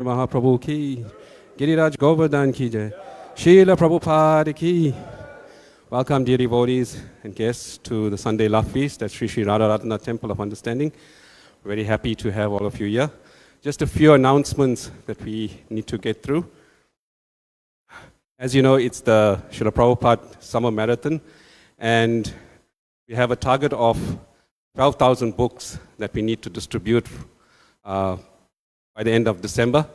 Mahaprabhu ki, Giriraj Govardhan ki jai, Srila Prabhupada ki. Welcome, dear devotees and guests, to the Sunday Love Feast at Sri Sri Radharatna Temple of Understanding. Very happy to have all of you here. Just a few announcements that we need to get through. As you know, it's the Srila Prabhupada Summer Marathon, and we have a target of 12,000 books that we need to distribute by the end of December.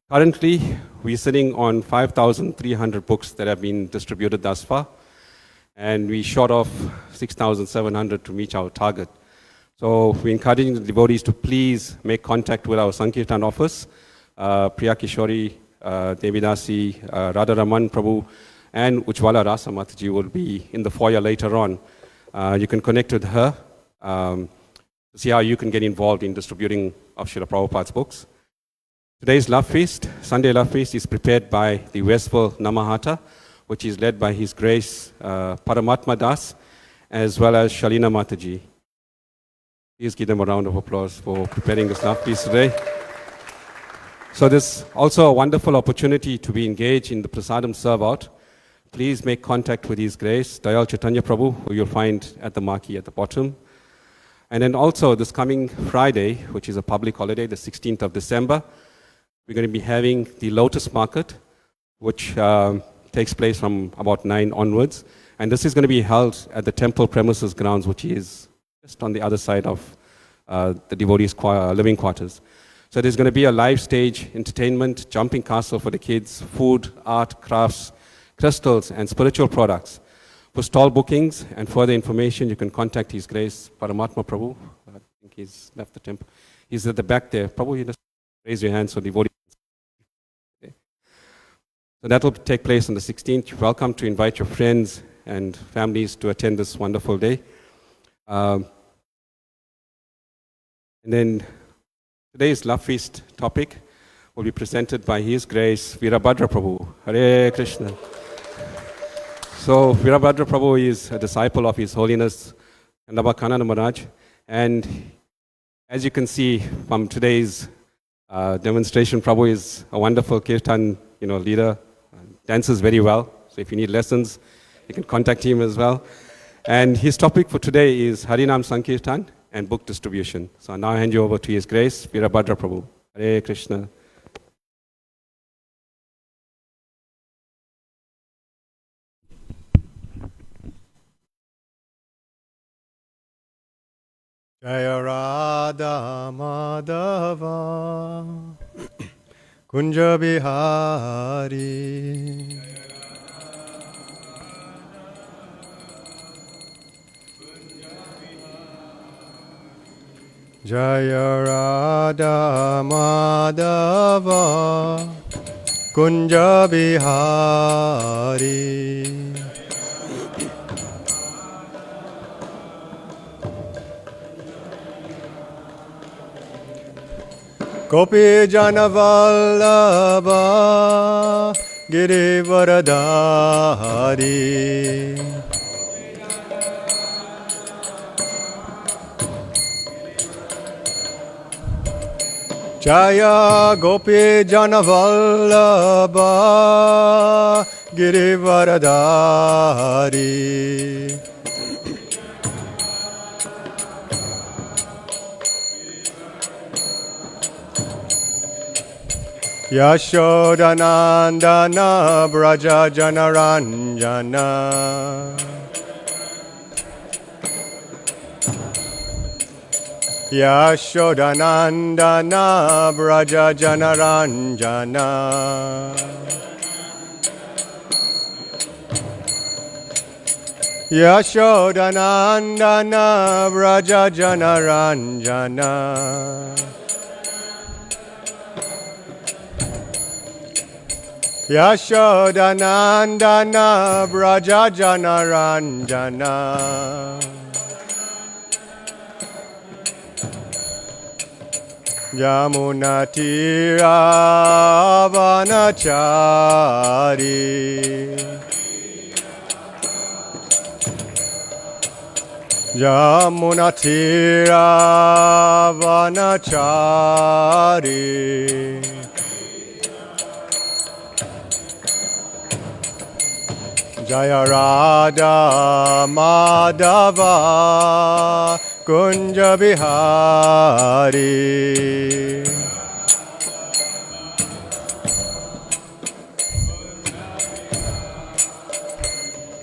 Currently, we're sitting on 5,300 books that have been distributed thus far, and we're short of 6,700 to reach our target. So we're encouraging the devotees to please make contact with our Sankirtan office. Priya Kishori, Devidasi, Radharaman Prabhu, and Ujwala Rasa Mataji will be in the foyer later on. You can connect with her to see how you can get involved in distributing of Srila Prabhupada's books. Today's Love Feast, Sunday Love Feast, is prepared by the Westville Namahata, which is led by His Grace Paramatma Das, as well as Shalina Mataji. Please give them a round of applause for preparing this Love Feast today. So this is also a wonderful opportunity to be engaged in the Prasadam serve-out. Please make contact with His Grace, Dayal Chaitanya Prabhu, who you'll find at the marquee at the bottom. And then also this coming Friday, which is a public holiday, the 16th of December, we're going to be having the Lotus Market, which takes place from about 9 onwards. And this is going to be held at the temple premises grounds, which is just on the other side of the devotees' living quarters. So there's going to be a live stage entertainment, jumping castle for the kids, food, art, crafts, crystals, and spiritual products. For stall bookings and further information, you can contact His Grace Paramatma Prabhu. I think he's left the temple. He's at the back there. Prabhu, you just raise your hand so devotees. Okay. So that will take place on the 16th. You're welcome to invite your friends and families to attend this wonderful day. And then today's Love Feast topic will be presented by His Grace Virabhadra Prabhu. Hare Krishna. So Virabhadra Prabhu is a disciple of His Holiness Kanana Maharaj, and as you can see from today's demonstration, Prabhu is a wonderful kirtan leader, dances very well. So if you need lessons, you can contact him as well. And his topic for today is Harinam Sankirtan and book distribution. So I now hand you over to His Grace Virabhadra Prabhu. Hare Krishna. Jaya Radha Madhava Kunja Bihari Jaya Radha Madhava Kunja Bihari Gopi Jana Vallabha Girivardhari Jaya Gopi Jana Vallabha Girivardhari Yashodanandana Braja Janaranjana Yashodanandana Braja Janaranjana Yashodanandana Braja Janaranjana Yashodanandana Braja Janaranjana Yamunatira Vanachari Yamunatira Vanachari Jaya Radha Madhava Kunja Bihari.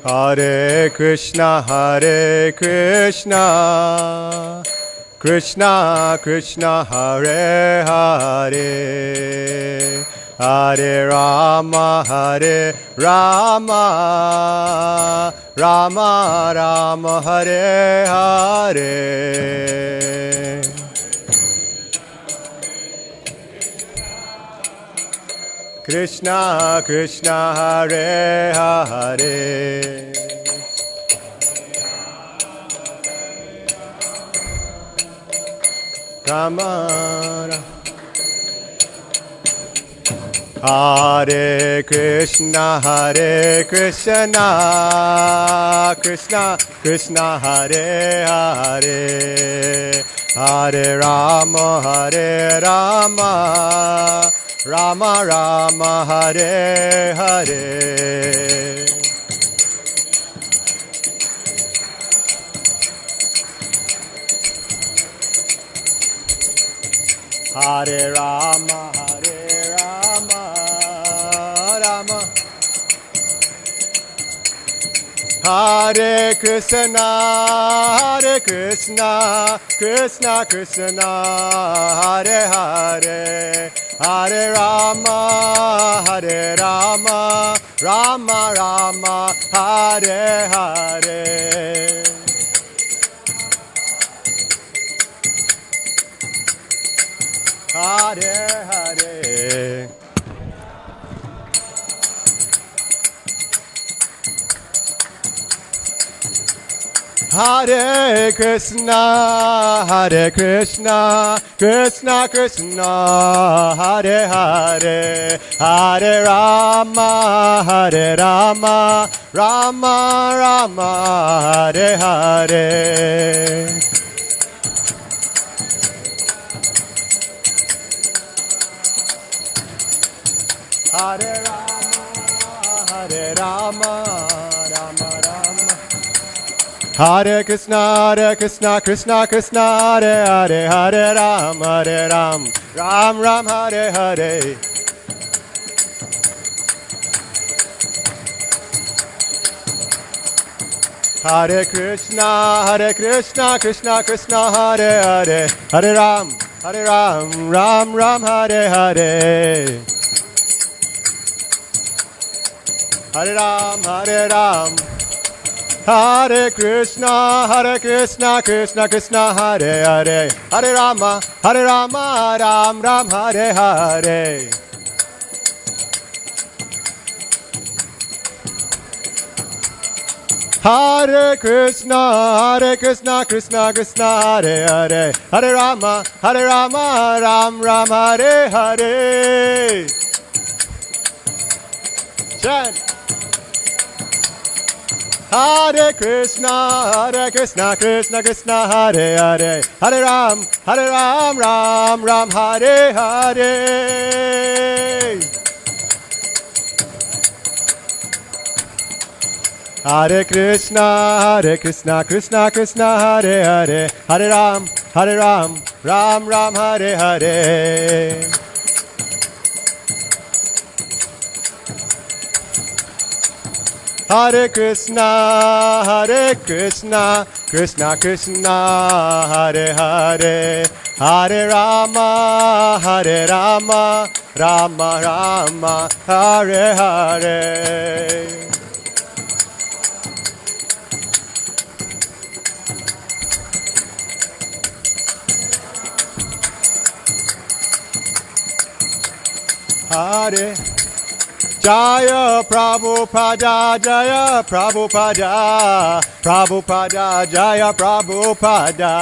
Hare Krishna, Hare Krishna, Krishna Krishna, Hare Hare, Hare Rama, Hare Rama, Rama Rama, Hare Hare. Krishna Krishna, Hare Hare. Rama Hare Krishna, Hare Krishna, Krishna Krishna, Hare Hare, Hare Rama, Hare Rama, Rama Rama, Hare Hare. Hare Rama, Hare Rama, Rama. Hare Krishna, Hare Krishna, Krishna Krishna, Hare Hare, Hare Rama, Hare Rama, Rama Rama, Hare Hare. Hare Hare. Hare Krishna, Hare Krishna, Krishna Krishna, Hare Hare, Hare Rama, Hare Rama, Rama Rama, Hare Hare. Hare Rama, Hare Rama, Rama Rama. Hare Krishna, Krishna Krishna, Hare Hare, Hare Ram, Hare Ram, Ram Ram, Hare Hare. Hare Krishna, Krishna Krishna, Hare Hare, Hare Ram, Ram Ram, Hare Hare. Hare Ram, Hare Ram. Hare Krishna, Krishna Krishna, Hare Hare, Hare Rama, Ram Ram, Hare Hare. Hare Krishna, Krishna Krishna, Hare Hare, Hare Rama, Ram Ram, Hare Hare. Chant. Hare Krishna, Krishna Krishna, Hare Hare, Hare Ram, Ram Ram, Hare Hare. Hare Krishna, Krishna Krishna, Hare Hare, Hare Ram, Ram Ram, Hare Hare. Hare Krishna, Krishna Krishna, Hare Hare, Hare Rama, Rama Rama, Hare Hare. Hare Jaya Prabhupada, Jaya Prabhupada, Prabhupada, Jaya Prabhupada.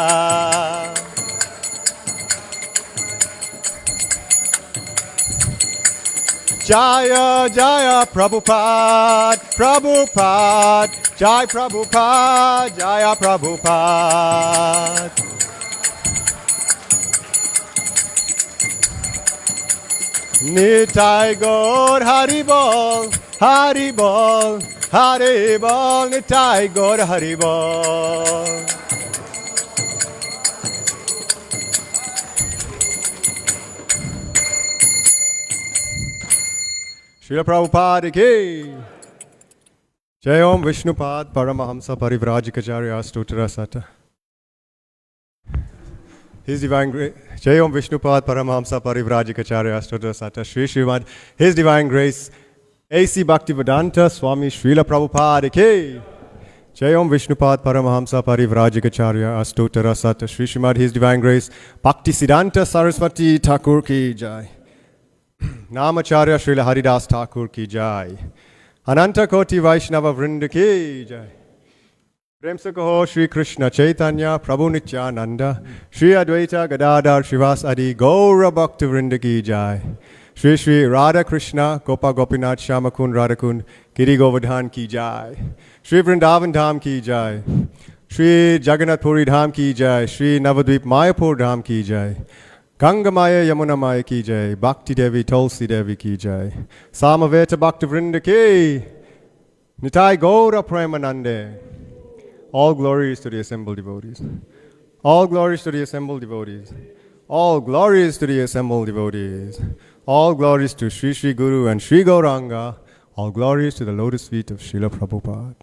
Jaya Jaya Prabhupada, Prabhupada, Jai Prabhupada, Jaya Prabhupada. Nitai Gaur Hari Bol, Hari Bol, Hari Bol, Nitai Gaur Hari Bol. Srila Prabhupada ki. Jai Om Vishnupad Paramahamsa Parivrajikacharya Stotra Sata. His Divine Grace, Jai Om Vishnupad Paramahamsa Parivrajikacharya Stotra Sata. Shri Srimad, His Divine Grace, A.C. Bhaktivedanta Swami Srila Prabhupada ki. Jai Om Vishnupad Paramahamsa Parivrajikacharya Astottara Sata. Shri Srimad, His Divine Grace, Bhakti Siddhanta Saraswati Thakur ki jai. Namacharya Srila Haridas Thakur ki jai. Ananta Koti Vaishnava Vrinda ki jai. Prem se kaho Shri Krishna Chaitanya Prabhu Nityananda Shri Advaita Gadadhar Shivas Adi Gaura Bhakta Vrinda ki jai. Shri Shri Radha Krishna Gopa Gopinath Shamakun Radhakun Giri Govardhan ki jai. Shri Vrindavan Dham ki jai. Shri Jagannath Puri Dham ki jai. Shri Navadvip Mayapur Dham ki jai. Ganga Maya Yamuna Maya ki jai. Bhakti Devi Tulsi Devi ki jai. Samaveta Bhakta Vrinda ki. Nitai Gaura Premanande. All glories to the assembled devotees. All glories to the assembled devotees. All glories to the assembled devotees. All glories to Sri Sri Guru and Sri Gauranga. All glories to the lotus feet of Srila Prabhupada.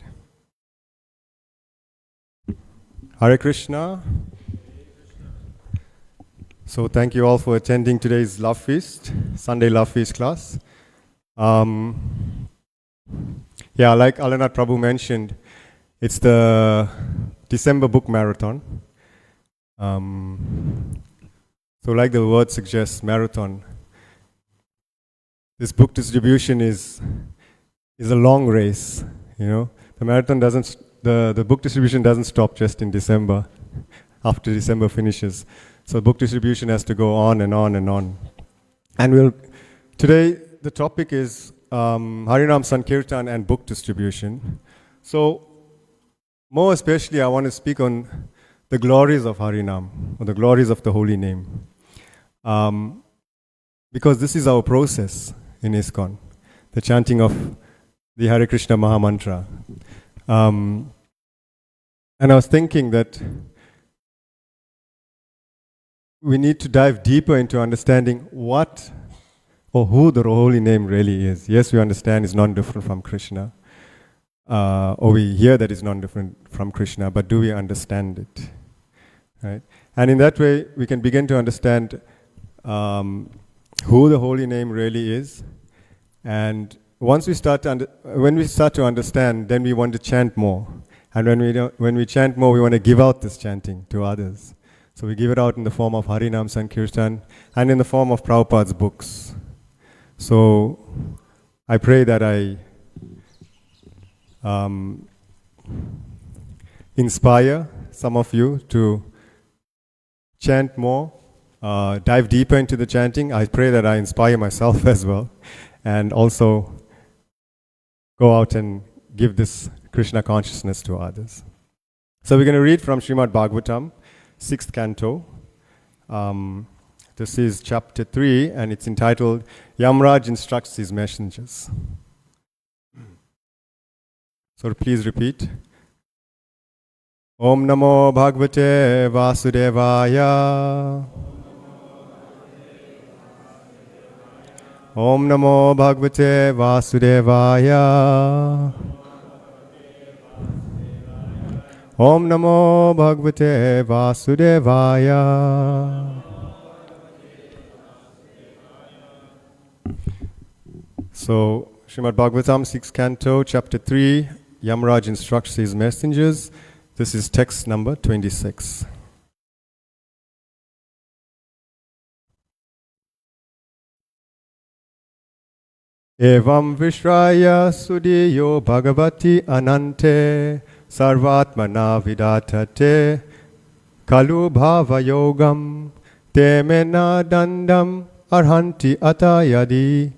Hare Krishna. So thank you all for attending today's Love Feast, Sunday Love Feast class. Like Alanath Prabhu mentioned, it's the December book marathon. So like the word suggests, marathon. This book distribution is a long race, you know. The marathon doesn't, the book distribution doesn't stop just in December, after December finishes. So book distribution has to go on and on and on. And today the topic is Harinam Sankirtan and book distribution. So more especially I want to speak on the glories of Harinam, or the glories of the holy name. Because this is our process in ISKCON, the chanting of the Hare Krishna Maha Mantra. And I was thinking that we need to dive deeper into understanding what or who the holy name really is. Yes, we understand it's non-different from Krishna. Or we hear that it's non-different from Krishna, but do we understand it? Right? And in that way, we can begin to understand who the holy name really is. And once we start when we start to understand, then we want to chant more. And when we chant more, we want to give out this chanting to others. So we give it out in the form of Harinam Sankirtan and in the form of Prabhupada's books. So I pray that I inspire some of you to chant more, dive deeper into the chanting. I pray that I inspire myself as well, and also go out and give this Krishna consciousness to others. So we're going to read from Srimad Bhagavatam, 6th canto. This is chapter 3, and it's entitled Yamraj Instructs His Messengers. So please repeat. Om Namo Bhagavate Vasudevaya. Om Namo Bhagavate Vasudevaya. Om Namo Bhagavate Vasudevaya. So, Srimad Bhagavatam, 6th canto, chapter 3, Yamraj instructs his messengers. This is text number 26. Evam Vishraya Sudiyo Bhagavati Anante Sarvatmana Vidatate Kalu Bhava Yogam Temena Dandam Arhanti Atayadi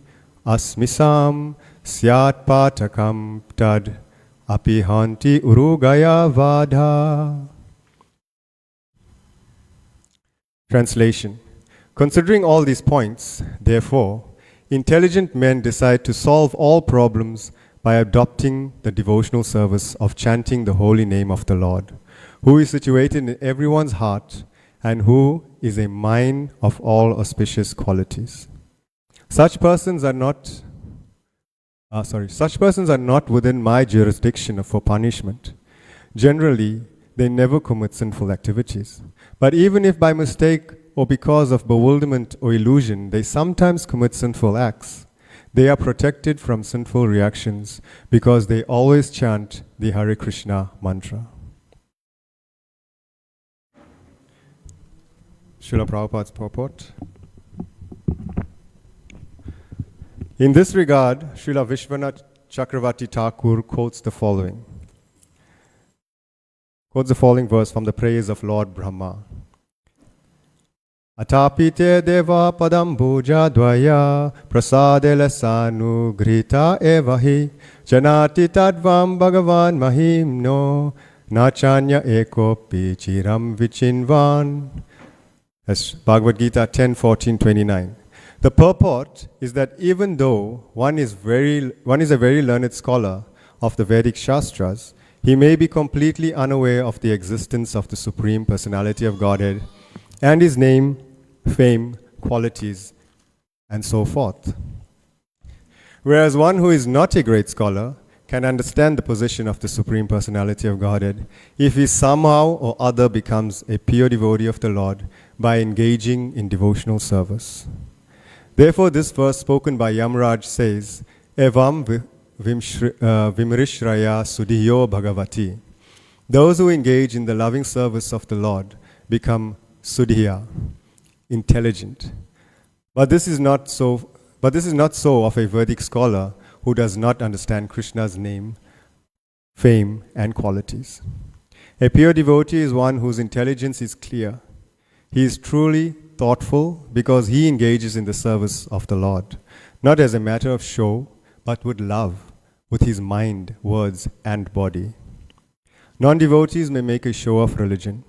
Asmisam Syat Patakam Tad Apihanti Urugaya Vadha. Translation. Considering all these points, therefore, intelligent men decide to solve all problems by adopting the devotional service of chanting the holy name of the Lord, who is situated in everyone's heart and who is a mine of all auspicious qualities. Such persons are not within my jurisdiction for punishment. Generally, they never commit sinful activities. But even if by mistake or because of bewilderment or illusion, they sometimes commit sinful acts, they are protected from sinful reactions because they always chant the Hare Krishna mantra. Srila Prabhupada's purport. In this regard, Srila Vishwanath Chakravarti Thakur quotes the following verse from the praise of Lord Brahma. Atapite deva padam bhuja dvaya prasade lasanu grita evahi janati tadvam bhagavan mahimno nachanya ekopi chiram vichinvan. That's Bhagavad Gita 10:14-29. The purport is that even though one is a very learned scholar of the Vedic Shastras, he may be completely unaware of the existence of the Supreme Personality of Godhead and His name, fame, qualities, and so forth. Whereas one who is not a great scholar can understand the position of the Supreme Personality of Godhead if he somehow or other becomes a pure devotee of the Lord by engaging in devotional service. Therefore, this verse spoken by Yamraj says, Evam vimrishraya sudhiyo bhagavati. Those who engage in the loving service of the Lord become sudhiya, intelligent. But this is not so of a Vedic scholar who does not understand Krishna's name, fame, and qualities. A pure devotee is one whose intelligence is clear. He is truly thoughtful because he engages in the service of the Lord, not as a matter of show, but with love, with his mind, words, and body. Non-devotees may make a show of religion,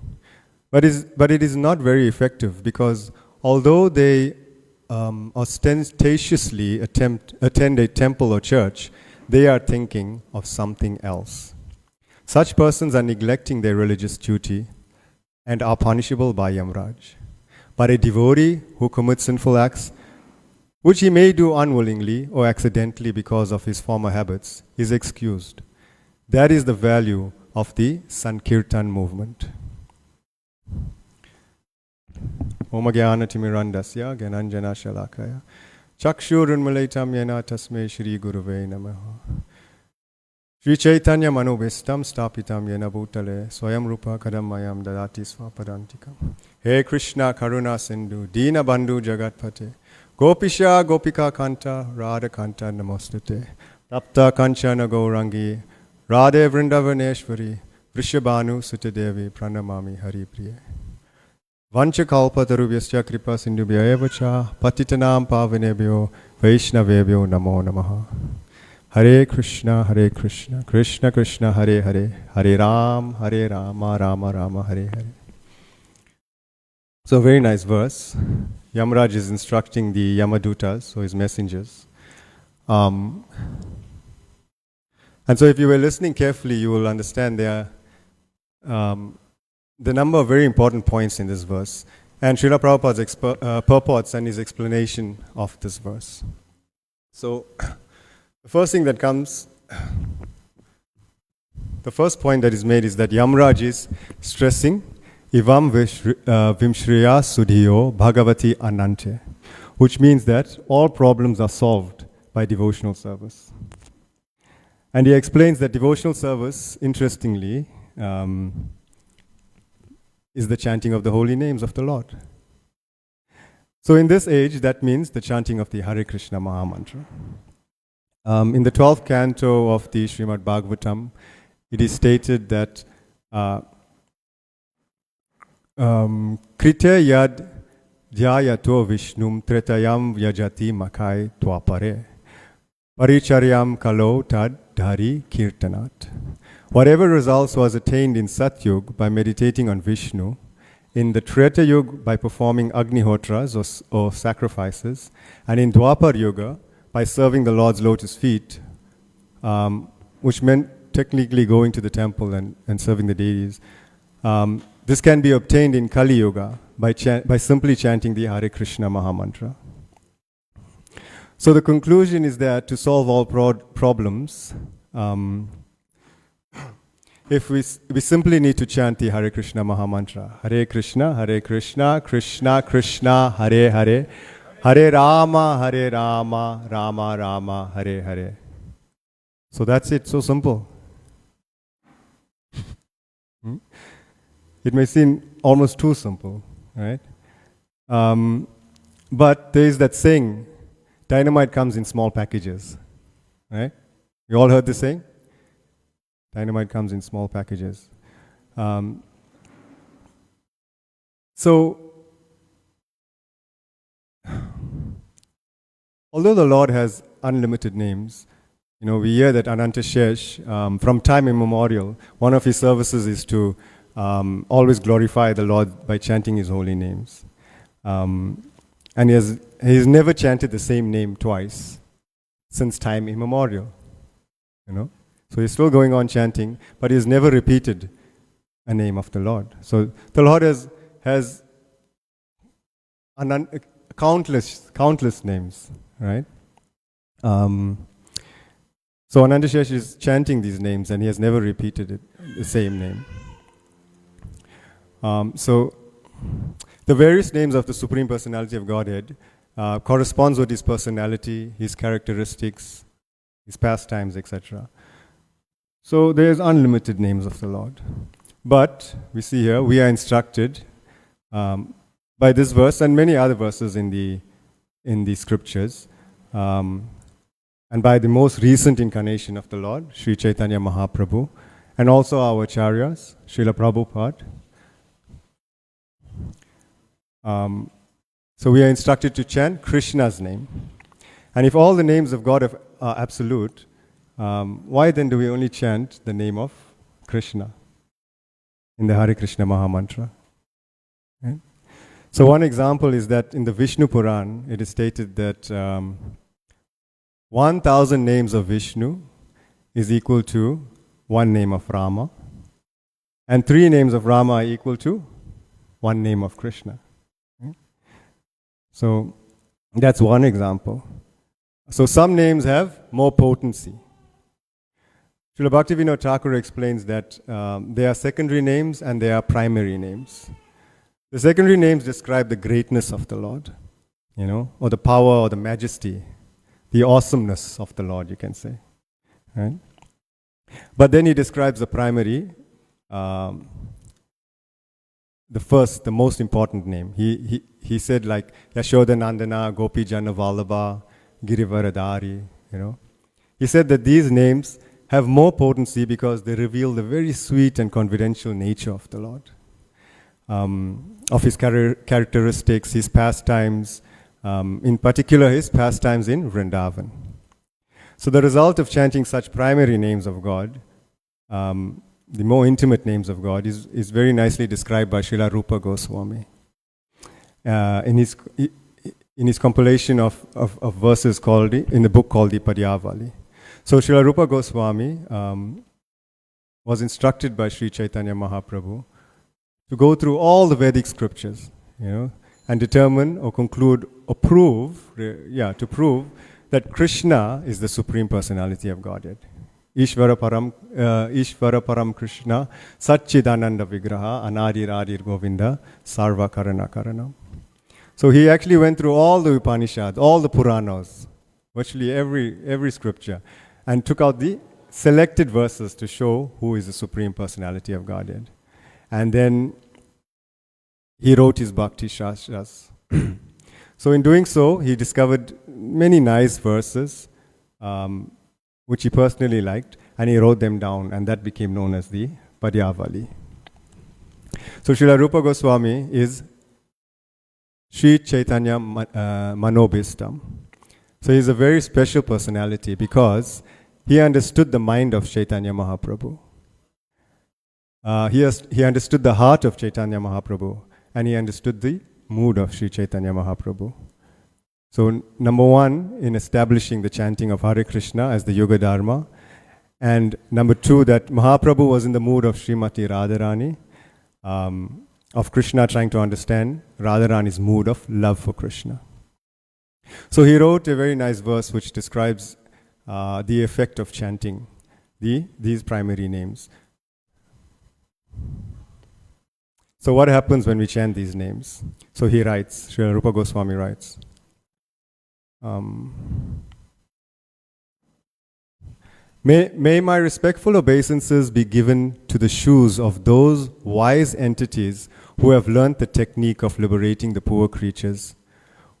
but it is not very effective because although they ostentatiously attend a temple or church, they are thinking of something else. Such persons are neglecting their religious duty and are punishable by Yamraj. But a devotee who commits sinful acts, which he may do unwillingly or accidentally because of his former habits, is excused. That is the value of the Sankirtan movement. Om Jnana Timirandasya Gyananjana Shalakaya Chakshurunmalitam Yena Tasmai Shri Guruve Namaha Shri Chaitanya Manobhistam Stapitam Yena Bhutale Swayam Rupa Kadamayam Dadati Swapadantikam. He Krishna Karuna Sindhu Dina Bandhu Jagatpate Gopisha Gopika Kanta Radha Kanta Namostate Tapta Kanchana Gaurangi Radhe Vrindavaneshwari Vrishabhanu Sutadevi Pranamami Hari Priya Vanchakalpatarubhyascha kripa sindhubhya evacha patitanam pavanebhyo vaishnavebhyo namo namaha. Hare Krishna, Krishna Krishna, Hare Hare, Hare Rama, Rama Rama, Hare Hare. So, very nice verse. Yamraj is instructing the Yamadutas, so his messengers. And so if you were listening carefully, you will understand there are the number of very important points in this verse, and Srila Prabhupada's purports and his explanation of this verse. So, the first point that is made is that Yamraj is stressing Ivam Vimshriya Sudhiyo Bhagavati Anante, which means that all problems are solved by devotional service. And he explains that devotional service, interestingly, is the chanting of the holy names of the Lord. So in this age, that means the chanting of the Hare Krishna Maha Mantra. In the 12th canto of the Srimad Bhagavatam, it is stated that Krite yad dhyayato vishnum tretayam vyajati makai twapare paricharyam kalo tad dhari kirtanat. Whatever results was attained in Satyug by meditating on Vishnu, in the Treta Yuga by performing Agnihotras or sacrifices, and in Dwapar Yuga by serving the Lord's lotus feet, which meant technically going to the temple and serving the deities. This can be obtained in Kali Yuga by simply chanting the Hare Krishna Mahamantra. So the conclusion is that to solve all problems, if we simply need to chant the Hare Krishna Mahamantra, Hare Krishna, Krishna Krishna, Hare Hare, Hare Rama, Rama Rama, Hare Hare. So that's it, so simple. It may seem almost too simple, right? But there is that saying, dynamite comes in small packages, right? You all heard this saying? Dynamite comes in small packages. So, although the Lord has unlimited names, we hear that Ananta Shesh, from time immemorial, one of his services is to always glorify the Lord by chanting his holy names. And he's never chanted the same name twice since time immemorial. So he's still going on chanting, but he's never repeated a name of the Lord. So the Lord has countless names, right? So Ananta Shesh is chanting these names, and he has never repeated the same name. So the various names of the Supreme Personality of Godhead corresponds with his personality, his characteristics, his pastimes, etc. So there's unlimited names of the Lord. But we see here, we are instructed by this verse and many other verses in the scriptures, and by the most recent incarnation of the Lord, Sri Chaitanya Mahaprabhu, and also our acharyas, Srila Prabhupada. So we are instructed to chant Krishna's name. And if all the names of God are absolute, why then do we only chant the name of Krishna in the Hare Krishna Mahamantra? Right? So one example is that in the Vishnu Puran, it is stated that 1,000 names of Vishnu is equal to one name of Rama, and 3 names of Rama are equal to one name of Krishna. So that's one example. So some names have more potency. Srila Bhaktivinoda Thakur explains that there are secondary names and there are primary names. The secondary names describe the greatness of the Lord, or the power or the majesty, the awesomeness of the Lord, you can say. Right? But then he describes the primary, the most important name. He said like Yashoda Nandana, Gopi Jana Vallabha, Girivaradari, He said that these names have more potency because they reveal the very sweet and confidential nature of the Lord, of his characteristics, his pastimes, in particular his pastimes in Vrindavan. So the result of chanting such primary names of God, the more intimate names of God, is very nicely described by Srila Rupa Goswami in his compilation of verses in the book called the Padyavali. So Srila Rupa Goswami was instructed by Sri Chaitanya Mahaprabhu to go through all the Vedic scriptures, and determine or conclude or prove that Krishna is the Supreme Personality of Godhead. Ishvara Param Krishna, Satchidananda Vigraha, Anadir Adir Govinda, Sarva Karana Karanam. So he actually went through all the Upanishads, all the Puranas, virtually every scripture, and took out the selected verses to show who is the Supreme Personality of Godhead. And then he wrote his Bhakti Shastras. So in doing so, he discovered many nice verses, which he personally liked, and he wrote them down, and that became known as the Padyavali. So Srila Rupa Goswami is Sri Chaitanya Manobhistam. So he's a very special personality because he understood the mind of Chaitanya Mahaprabhu. He understood the heart of Chaitanya Mahaprabhu, and he understood the mood of Sri Chaitanya Mahaprabhu. So number one, in establishing the chanting of Hare Krishna as the Yoga Dharma, And number 2, that Mahaprabhu was in the mood of Srimati Radharani, of Krishna trying to understand Radharani's mood of love for Krishna. So he wrote a very nice verse which describes the effect of chanting these primary names. So what happens when we chant these names? So he writes, Srila Rupa Goswami writes, May my respectful obeisances be given to the shoes of those wise entities who have learnt the technique of liberating the poor creatures,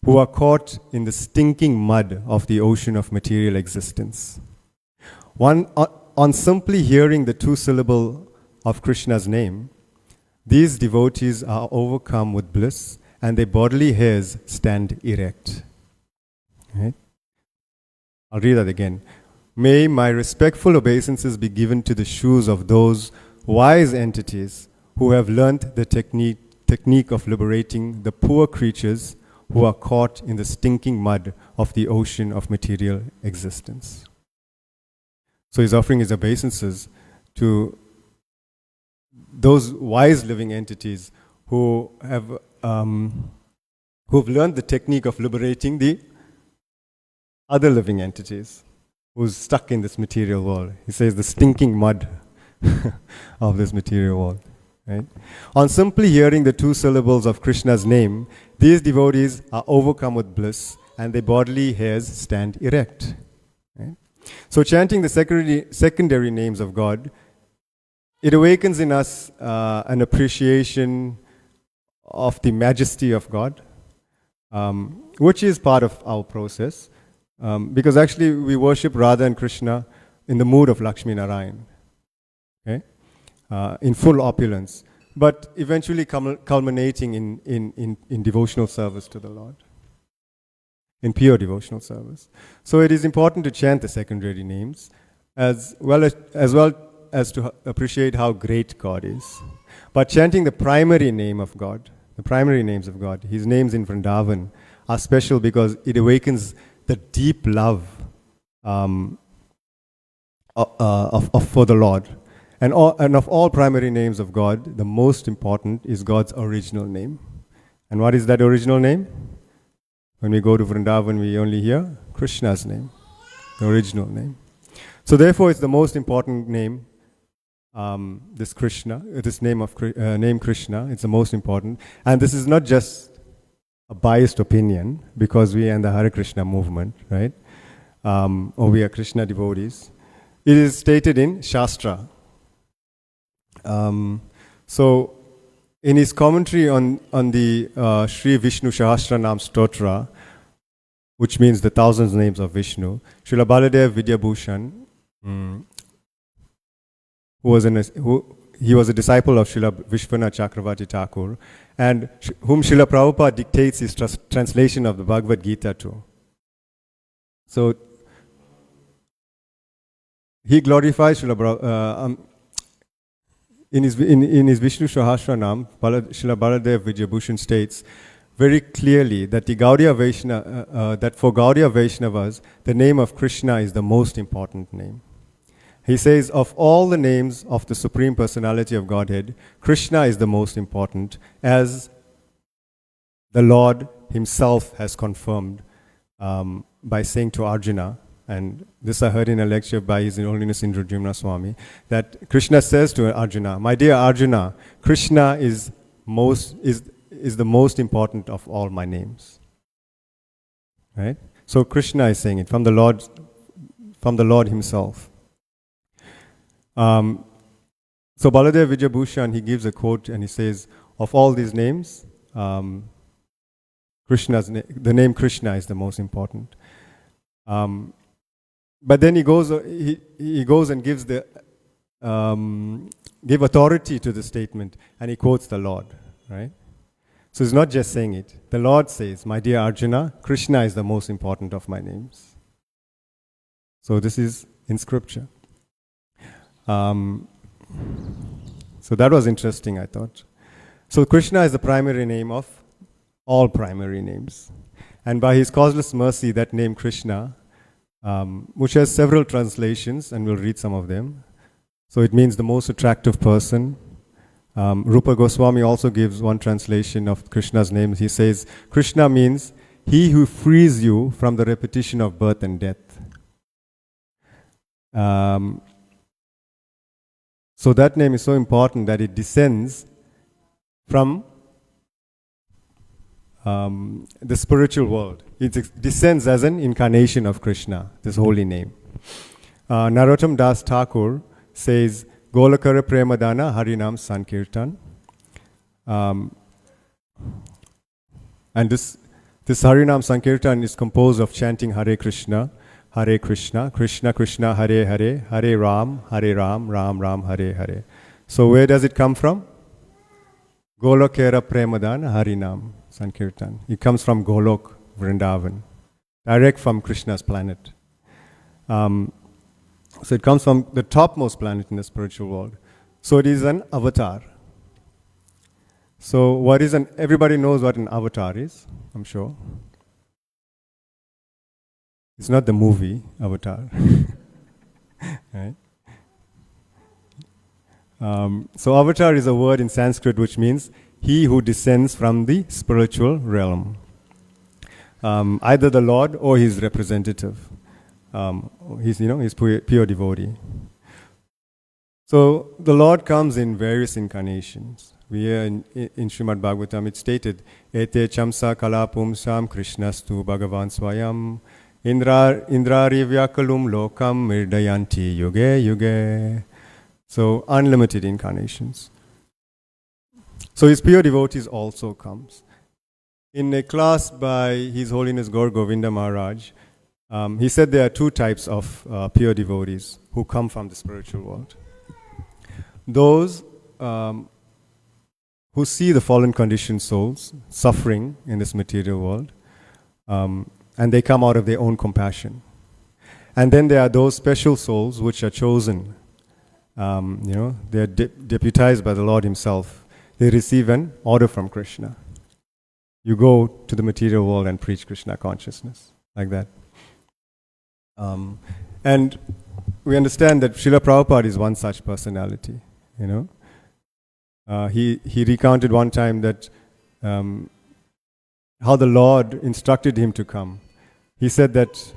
who are caught in the stinking mud of the ocean of material existence. On simply hearing the 2 syllables of Krishna's name, these devotees are overcome with bliss and their bodily hairs stand erect. Right? I'll read that again. May my respectful obeisances be given to the shoes of those wise entities who have learnt the technique of liberating the poor creatures who are caught in the stinking mud of the ocean of material existence. So he's offering his obeisances to those wise living entities who have who've learned the technique of liberating the other living entities who's stuck in this material world. He says the stinking mud of this material world. Right? On simply hearing the 2 syllables of Krishna's name, these devotees are overcome with bliss and their bodily hairs stand erect. Right? So chanting the secondary names of God, it awakens in us an appreciation of the majesty of God, which is part of our process. Because actually we worship Radha and Krishna in the mood of Lakshmi Narayan, okay? In full opulence, but eventually culminating in devotional service to the Lord, in pure devotional service. So it is important to chant the secondary names as well as to appreciate how great God is. But chanting the primary name of God, the primary names of God, His names in Vrindavan are special because it awakens the deep love for the Lord. And of all primary names of God, the most important is God's original name. And what is that original name? When we go to Vrindavan, we only hear Krishna's name, the original name. So therefore, it's the most important name, this name Krishna. It's the most important. And this is not just a biased opinion because we are in the Hare Krishna movement, right? Or we are Krishna devotees. It is stated in Shastra. So, in his commentary on the Sri Vishnu Sahasranam Stotra, which means the thousands names of Vishnu, Srila Baladev Vidyabhushan, he was a disciple of Srila Vishwanath Chakravarti Thakur, and whom Srila Prabhupada dictates his translation of the Bhagavad Gita to. So, he glorifies Srila Prabhupada. In his Vishnu Sahasranam, Srila Baladev Vidyabhushan states very clearly that for Gaudiya Vaishnavas, the name of Krishna is the most important name. He says, of all the names of the Supreme Personality of Godhead, Krishna is the most important, as the Lord Himself has confirmed by saying to Arjuna, and this I heard in a lecture by His Holiness Indradyumna Swami, that Krishna says to Arjuna, my dear Arjuna, Krishna is the most important of all my names. Right? So Krishna is saying it from the Lord Himself. So Baladev Vidyabhushan, he gives a quote and he says, of all these names, the name Krishna is the most important. But then he goes and gives give authority to the statement, and he quotes the Lord, right? So he's not just saying it. The Lord says, my dear Arjuna, Krishna is the most important of my names. So this is in scripture. So that was interesting, I thought. So Krishna is the primary name of all primary names. And by His causeless mercy, that name Krishna which has several translations, and we'll read some of them. So it means the most attractive person. Rupa Goswami also gives one translation of Krishna's name. He says, Krishna means he who frees you from the repetition of birth and death. So that name is so important that it descends from the spiritual world. It descends as an incarnation of Krishna, this holy name. Narottam Das Thakur says, Golakara Premadana Harinam Sankirtan. And this Harinam Sankirtan is composed of chanting Hare Krishna, Krishna Krishna, Hare Hare, Hare Ram, Ram Ram, Hare Hare. So where does it come from? Golakara Premadana Harinam Sankirtan. It comes from Golok, Vrindavan, direct from Krishna's planet. So it comes from the topmost planet in the spiritual world. So it is an avatar. So everybody knows what an avatar is, I'm sure. It's not the movie Avatar. Right? So avatar is a word in Sanskrit which means he who descends from the spiritual realm. Either the Lord or his representative. He's pure devotee. So the Lord comes in various incarnations. We hear in Srimad Bhagavatam it's stated, Ete chamsa kalapumsam krishnastu bhagavan swayam indrari vyakalum lokam mirdayanti yuge yuge. So unlimited incarnations. So his pure devotees also comes. In a class by His Holiness Gaur Govinda Maharaj, he said there are two types of pure devotees who come from the spiritual world. Those who see the fallen conditioned souls suffering in this material world, and they come out of their own compassion. And then there are those special souls which are chosen. They are deputized by the Lord Himself. They receive an order from Krishna. You go to the material world and preach Krishna consciousness, like that. And we understand that Srila Prabhupada is one such personality. He recounted one time that how the Lord instructed him to come. He said that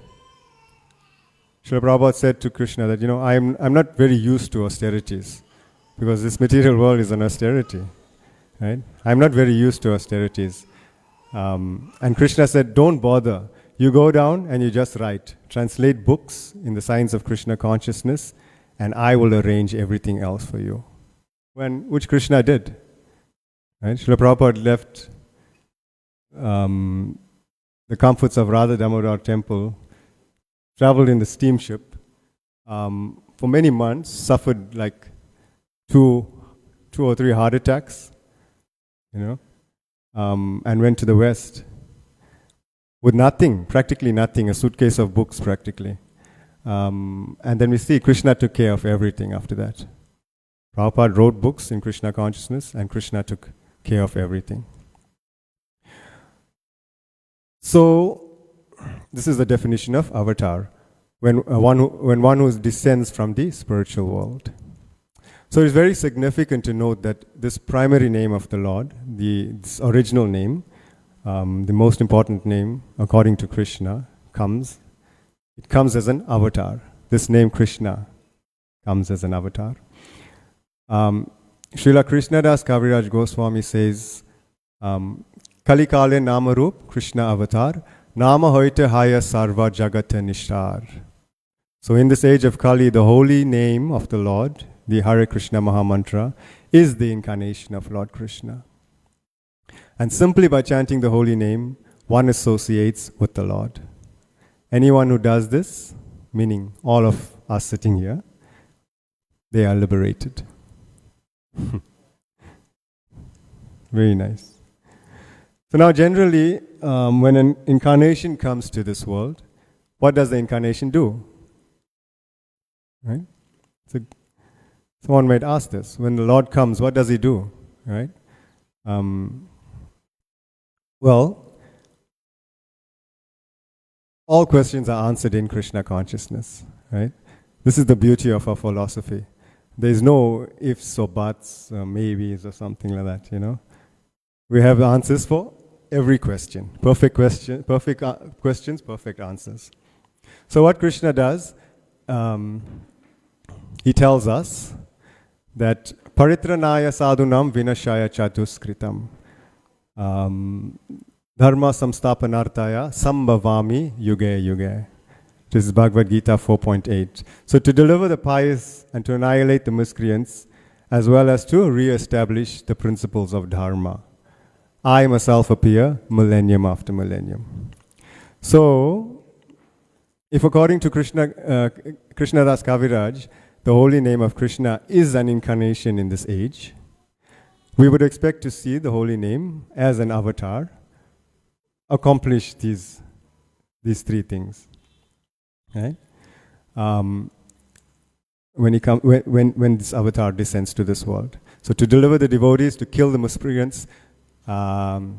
Srila Prabhupada said to Krishna that I'm not very used to austerities because this material world is an austerity, right? I'm not very used to austerities, and Krishna said, don't bother. You go down and you just write, translate books in the science of Krishna consciousness, and I will arrange everything else for you. Which Krishna did. Right? Srila Prabhupada left the comforts of Radha Damodar temple, traveled in the steamship for many months, suffered like two or three heart attacks, and went to the West. With nothing, practically nothing, a suitcase of books practically. And then we see Krishna took care of everything after that. Prabhupada wrote books in Krishna consciousness and Krishna took care of everything. So, this is the definition of avatar, when one who descends from the spiritual world. So it's very significant to note that this primary name of the Lord, this original name, the most important name according to Krishna, comes as an avatar. This name Krishna comes as an avatar. Srila Krishnadas Kaviraj Goswami says, Kali Kale Namarup Krishna Avatar, Nama Hoite Haya Sarva Jagata Nishtar. So in this age of Kali, the holy name of the Lord, the Hare Krishna Mahamantra, is the incarnation of Lord Krishna. And simply by chanting the holy name, one associates with the Lord. Anyone who does this, meaning all of us sitting here, they are liberated. Very nice. So now generally, when an incarnation comes to this world, what does the incarnation do? Right? So someone might ask this. When the Lord comes, what does He do? Right? Well, all questions are answered in Krishna consciousness, right? This is the beauty of our philosophy. There is no ifs or buts or maybes or something like that, you know. We have answers for every question. Perfect questions, perfect answers. So what Krishna does, he tells us that paritranaya sadhunam vinashaya chaduskritam. Dharma samstapanartaya sambhavami yuge yuge. This is Bhagavad Gita 4.8. So to deliver the pious and to annihilate the miscreants, as well as to re-establish the principles of Dharma, I myself appear millennium after millennium. So, if according to Krishnadas Kaviraj, the holy name of Krishna is an incarnation in this age, we would expect to see the holy name as an avatar accomplish these three things. Right? When this avatar descends to this world. So to deliver the devotees, to kill the miscreants, to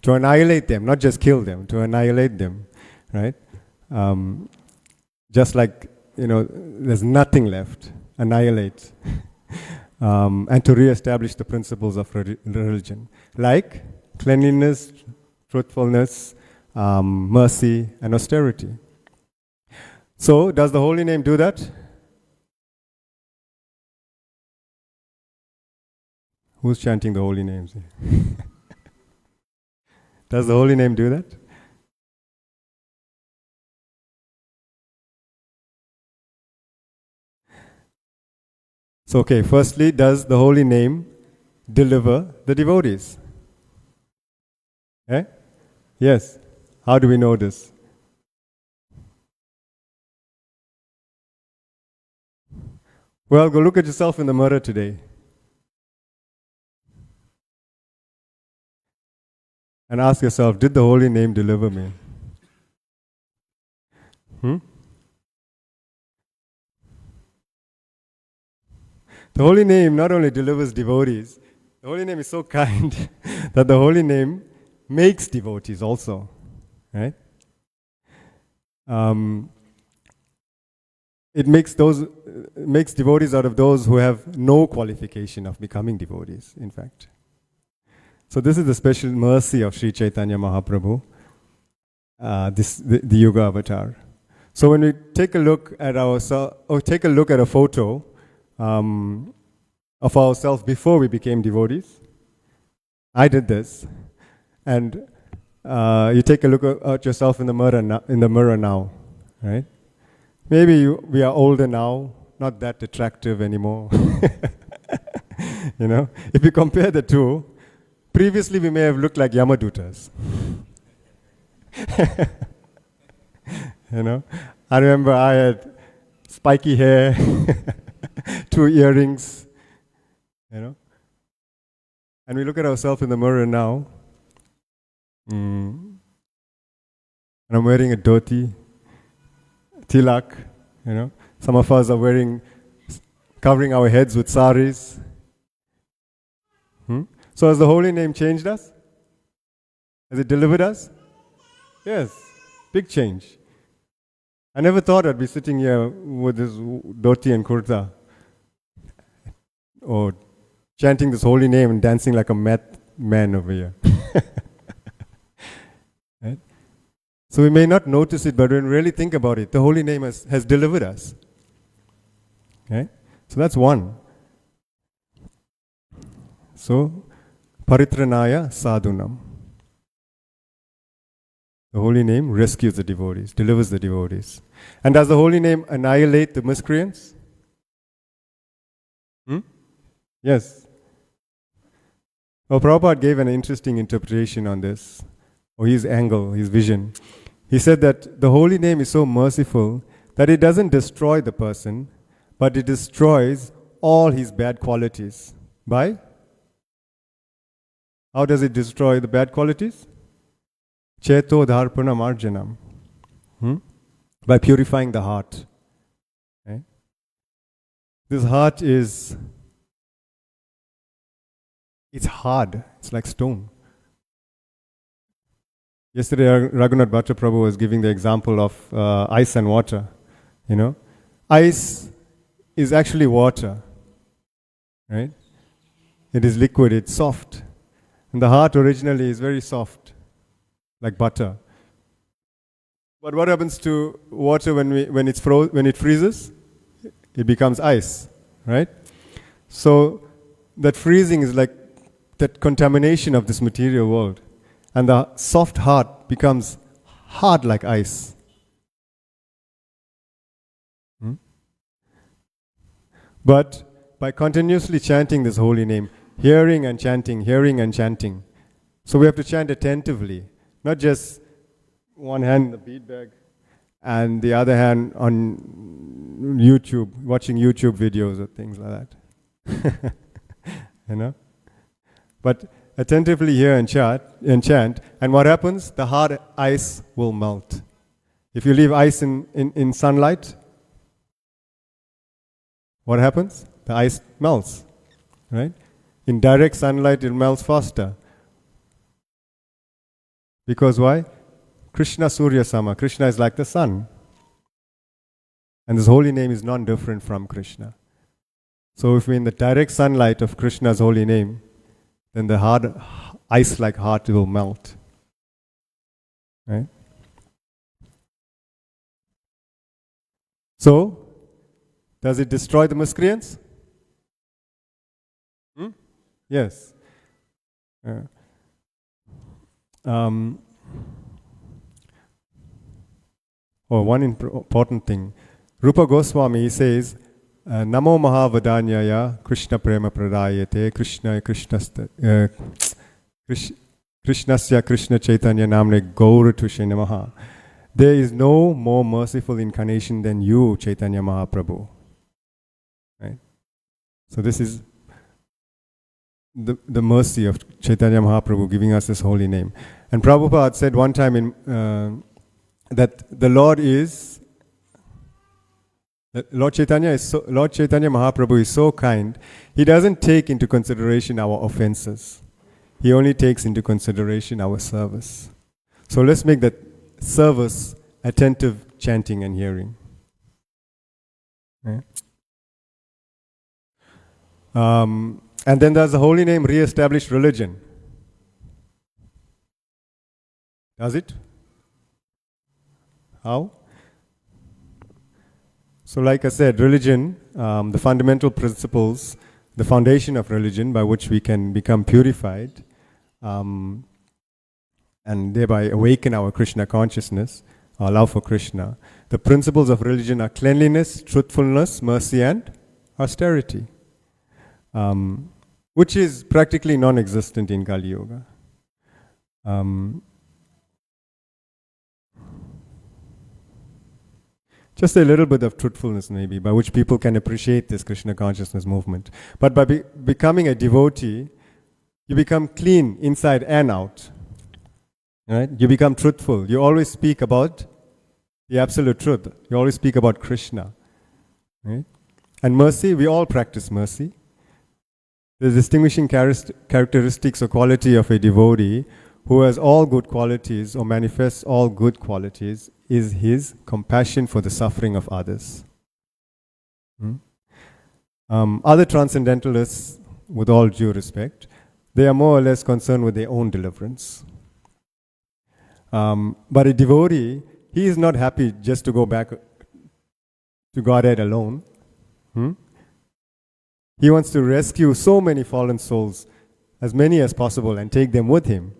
annihilate them, not just kill them, to annihilate them, right? Just like, there's nothing left, annihilate. And to re-establish the principles of religion, like cleanliness, truthfulness, mercy, and austerity. So, does the holy name do that? Who's chanting the holy names? Does the holy name do that? So, okay, firstly, does the holy name deliver the devotees? Eh? Yes. How do we know this? Well, go look at yourself in the mirror today. And ask yourself, did the holy name deliver me? The holy name not only delivers devotees, the holy name is so kind that the holy name makes devotees also, right? It makes devotees out of those who have no qualification of becoming devotees, in fact. So this is the special mercy of Sri Chaitanya Mahaprabhu, the Yuga Avatar. So when we take a look at a photo of ourselves before we became devotees, I did this, and you take a look at yourself in the mirror now, right? Maybe we are older now, not that attractive anymore. If you compare the two, previously we may have looked like Yamadutas. I remember I had spiky hair, 2 earrings, and we look at ourselves in the mirror now, and I'm wearing a dhoti, tilak, Some of us are covering our heads with saris. So has the holy name changed us? Has it delivered us? Yes, big change. I never thought I'd be sitting here with this dhoti and kurta, or chanting this holy name and dancing like a mad man over here. Right? So we may not notice it, but when we really think about it, the holy name has delivered us. Okay? So that's one. So, paritranaya sadhunam. The holy name rescues the devotees, delivers the devotees. And does the holy name annihilate the miscreants? Yes. Well, Prabhupada gave an interesting interpretation on this, or his angle, his vision. He said that the holy name is so merciful that it doesn't destroy the person, but it destroys all his bad qualities. By? How does it destroy the bad qualities? Cheto dharpana marjanam. By purifying the heart. Okay? This heart it's hard. It's like stone. Yesterday, Raghunath Bhatta Prabhu was giving the example of ice and water. You know, ice is actually water, right? It is liquid, it's soft. And the heart originally is very soft, like butter. But what happens to water when it freezes? It becomes ice, right? So that freezing is like that contamination of this material world. And the soft heart becomes hard like ice. But by continuously chanting this holy name, hearing and chanting. So we have to chant attentively, not just one hand in the bead bag and the other hand on YouTube, watching YouTube videos or things like that. You know? But attentively hear and chant, and what happens? The hard ice will melt. If you leave ice in sunlight, what happens? The ice melts, right? In direct sunlight, it melts faster. Because why? Krishna Surya Sama. Krishna is like the sun. And this holy name is non-different from Krishna. So if we're in the direct sunlight of Krishna's holy name, then the hard, ice-like heart will melt. Right? So, does it destroy the miscreants? Yes. One important thing. Rupa Goswami says, Namo Mahavadanyaya Krishna Prema Pradayate Krishnasya Krishna Chaitanya Namne Gauratushe Namaha. There is no more merciful incarnation than you, Chaitanya Mahaprabhu. Right? So this is the mercy of Chaitanya Mahaprabhu giving us this holy name. And Prabhupada said one time that the Lord Chaitanya Mahaprabhu is so kind, he doesn't take into consideration our offenses. He only takes into consideration our service. So let's make that service attentive chanting and hearing. Right? And then does the holy name re-establish religion? Does it? How? So like I said, religion, the fundamental principles, the foundation of religion by which we can become purified and thereby awaken our Krishna consciousness, our love for Krishna. The principles of religion are cleanliness, truthfulness, mercy and austerity, which is practically non-existent in Kali Yuga. Just a little bit of truthfulness maybe, by which people can appreciate this Krishna consciousness movement. But by becoming a devotee, you become clean inside and out. Right? You become truthful. You always speak about the absolute truth. You always speak about Krishna. Right? And mercy, we all practice mercy. The distinguishing characteristics or quality of a devotee who has all good qualities or manifests all good qualities is his compassion for the suffering of others. Other transcendentalists, with all due respect, they are more or less concerned with their own deliverance. But a devotee, he is not happy just to go back to Godhead alone. He wants to rescue so many fallen souls, as many as possible, and take them with him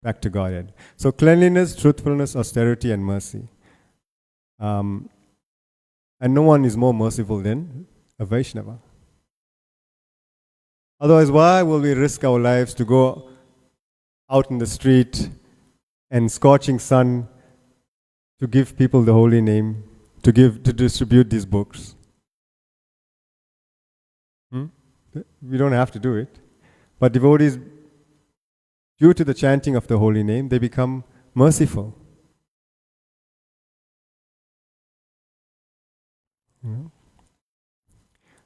back to Godhead. So cleanliness, truthfulness, austerity, and mercy. And no one is more merciful than a Vaishnava. Otherwise, why will we risk our lives to go out in the street and scorching sun to give people the holy name, to distribute these books? We don't have to do it. But devotees, due to the chanting of the holy name, they become merciful.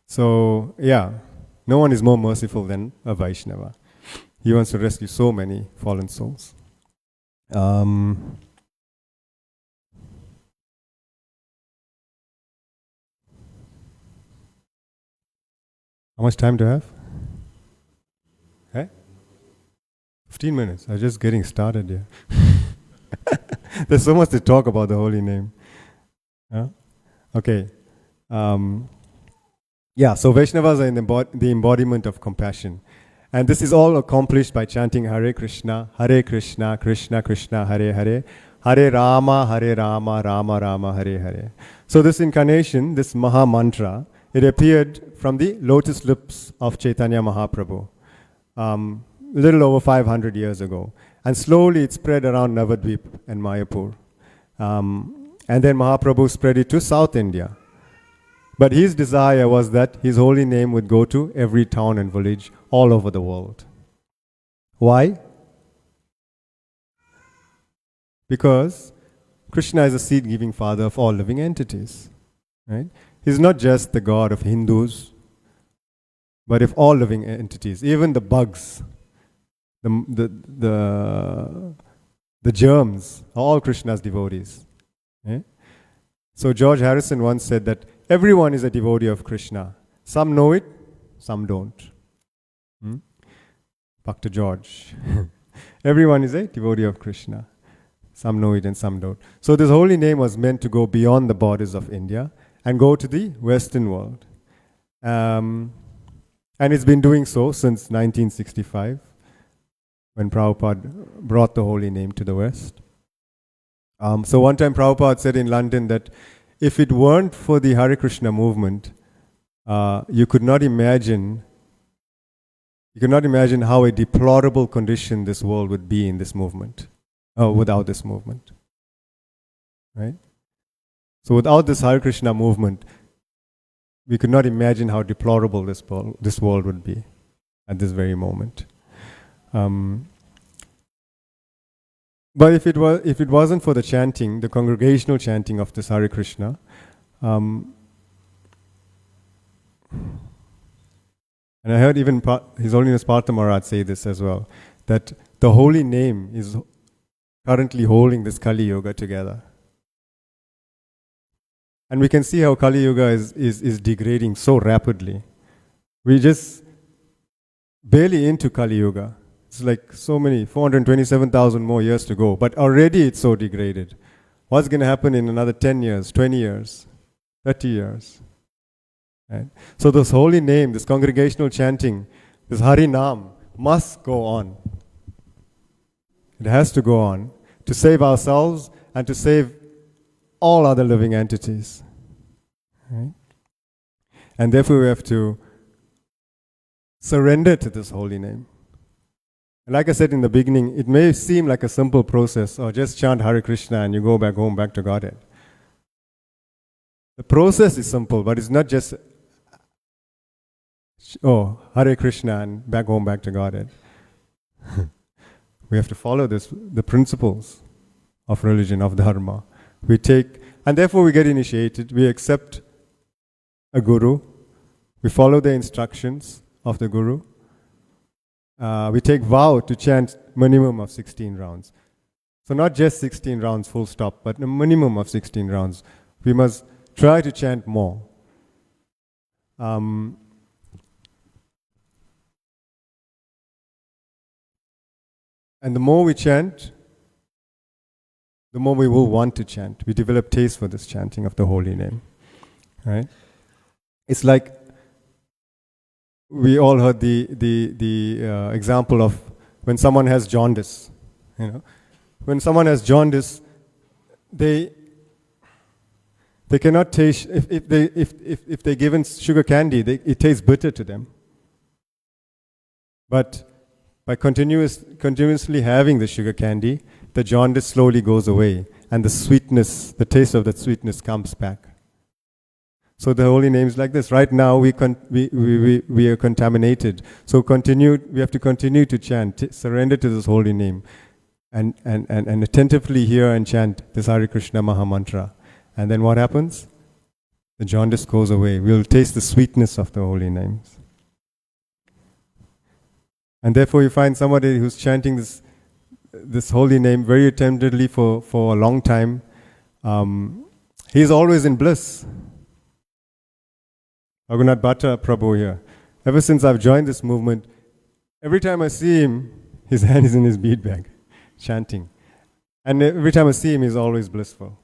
So, no one is more merciful than a Vaishnava. He wants to rescue so many fallen souls. Um, how much time do I have? Eh? 15 minutes. I'm just getting started here. There's so much to talk about the holy name. Huh? Okay. So Vaishnavas are in the embodiment of compassion. And this is all accomplished by chanting Hare Krishna, Krishna Krishna, Hare Hare, Hare Rama, Rama Rama, Hare Hare. So this incarnation, this Maha Mantra, it appeared from the lotus lips of Chaitanya Mahaprabhu, a little over 500 years ago. And slowly it spread around Navadvip and Mayapur. And then Mahaprabhu spread it to South India. But his desire was that his holy name would go to every town and village all over the world. Why? Because Krishna is the seed-giving father of all living entities. Right? He's not just the God of Hindus, but of all living entities, even the bugs, the germs, are all Krishna's devotees. Right? So George Harrison once said that everyone is a devotee of Krishna. Some know it, some don't. Dr. George. Everyone is a devotee of Krishna. Some know it and some don't. So this holy name was meant to go beyond the borders of India and go to the Western world. And it's been doing so since 1965, when Prabhupada brought the holy name to the West. So one time Prabhupada said in London that if it weren't for the Hare Krishna movement, you could not imagine how a deplorable condition this world would be in this movement, without this movement. Right? So without this Hare Krishna movement, we could not imagine how deplorable this world would be at this very moment. But if it wasn't for the chanting, the congregational chanting of this Hare Krishna, and I heard even His Holiness Partha Maharaj say this as well, that the holy name is currently holding this Kali Yuga together. And we can see how Kali Yuga is degrading so rapidly. We're just barely into Kali Yuga. It's like so many, 427,000 more years to go. But already it's so degraded. What's going to happen in another 10 years, 20 years, 30 years? Right? So this holy name, this congregational chanting, this Hari Nam must go on. It has to go on to save ourselves and to save all other living entities. Right? And therefore we have to surrender to this holy name. And like I said in the beginning, it may seem like a simple process, or just chant Hare Krishna and you go back home, back to Godhead. The process is simple, but it's not just, Hare Krishna and back home, back to Godhead. We have to follow the principles of religion, of dharma. And therefore we get initiated, we accept a guru, we follow the instructions of the guru, we take vow to chant minimum of 16 rounds. So not just 16 rounds full stop, but a minimum of 16 rounds. We must try to chant more. And the more we chant, the more we will want to chant. We develop taste for this chanting of the holy name. Right? It's like we all heard the example of when someone has jaundice. When someone has jaundice, they cannot taste. If they're given sugar candy, it tastes bitter to them. But by continuously having the sugar candy, the jaundice slowly goes away, and the sweetness, the taste of that sweetness comes back. So the holy name is like this. Right now we are contaminated. So we have to continue to chant, surrender to this holy name, and attentively hear and chant this Hare Krishna Maha Mantra. And then what happens? The jaundice goes away. We will taste the sweetness of the holy names. And therefore you find somebody who's chanting this this holy name very attentively for a long time, he's always in bliss. Raghunath Bhatta Prabhu here. Ever since I've joined this movement, every time I see him, his hand is in his bead bag, chanting. And every time I see him, he's always blissful.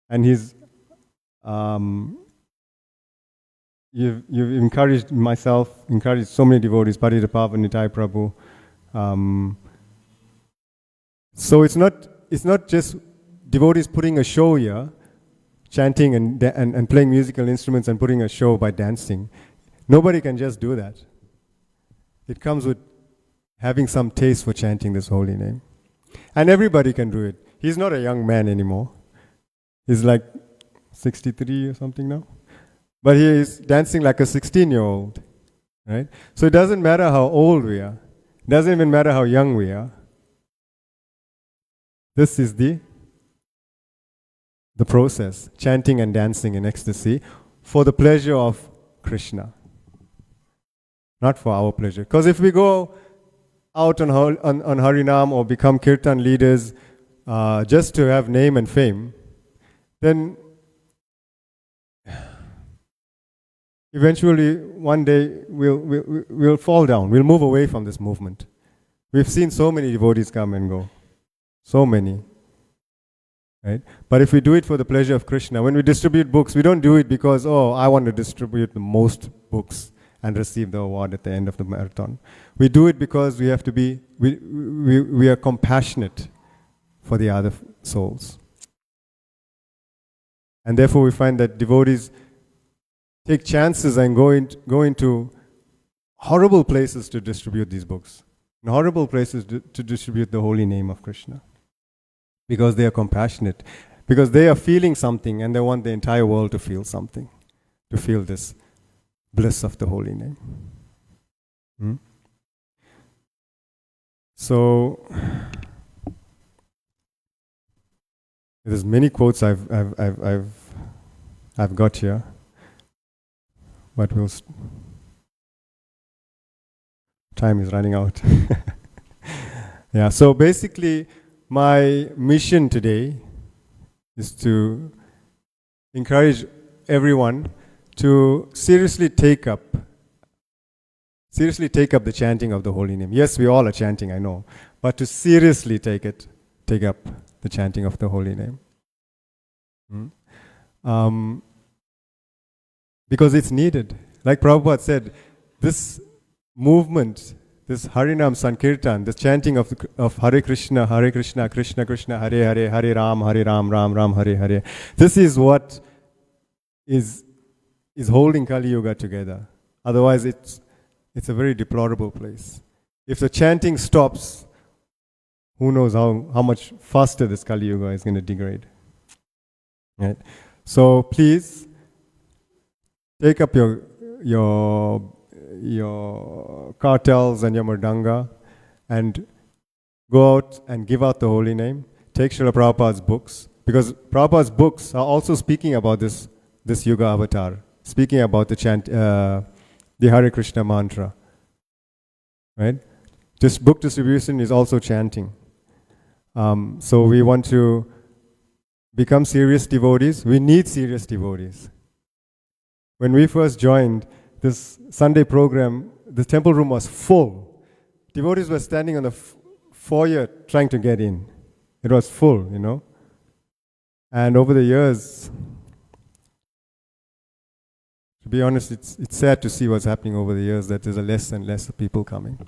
And he's, you've encouraged myself, encouraged so many devotees, Padita Pava, Nitai Prabhu. So it's not just devotees putting a show here, chanting and playing musical instruments and putting a show by dancing. Nobody can just do that. It comes with having some taste for chanting this holy name. And everybody can do it. He's not a young man anymore. He's like 63 or something now. But he is dancing like a 16-year-old. Right? So it doesn't matter how old we are. It doesn't even matter how young we are. This is the process, chanting and dancing in ecstasy for the pleasure of Krishna, not for our pleasure. Because if we go out on Harinam or become kirtan leaders just to have name and fame, then eventually one day we'll fall down, we'll move away from this movement. We've seen so many devotees come and go, so many. Right? But if we do it for the pleasure of Krishna, when we distribute books, we don't do it because, I want to distribute the most books and receive the award at the end of the marathon. We do it because we have to be, we are compassionate for the other souls. And therefore we find that devotees take chances and go into horrible places to distribute these books, in horrible places to distribute the holy name of Krishna. Because they are compassionate, because they are feeling something and they want the entire world to feel something, to feel this bliss of the holy name. So there's many quotes I've got here, but time is running out. Yeah. So basically, my mission today is to encourage everyone to seriously take up the chanting of the holy name. Yes, we all are chanting, I know, but to seriously take up the chanting of the holy name. Because it's needed. Like Prabhupada said, this movement, this Harinam Sankirtan, the chanting of Hare Krishna, Krishna Krishna, Hare Hare, Hare Ram, Ram Ram, Hare Hare. This is what is holding Kali Yuga together. Otherwise, it's a very deplorable place. If the chanting stops, who knows how much faster this Kali Yuga is going to degrade. Right? So please take up your cartels and your mridanga and go out and give out the holy name. Take Srila Prabhupada's books, because Prabhupada's books are also speaking about this Yuga avatar, speaking about the chant, the Hare Krishna mantra. Right? This book distribution is also chanting. So we want to become serious devotees. We need serious devotees. When we first joined this Sunday program, the temple room was full. Devotees were standing on the foyer trying to get in. It was full, And over the years, to be honest, it's sad to see what's happening over the years, that there's less and less people coming.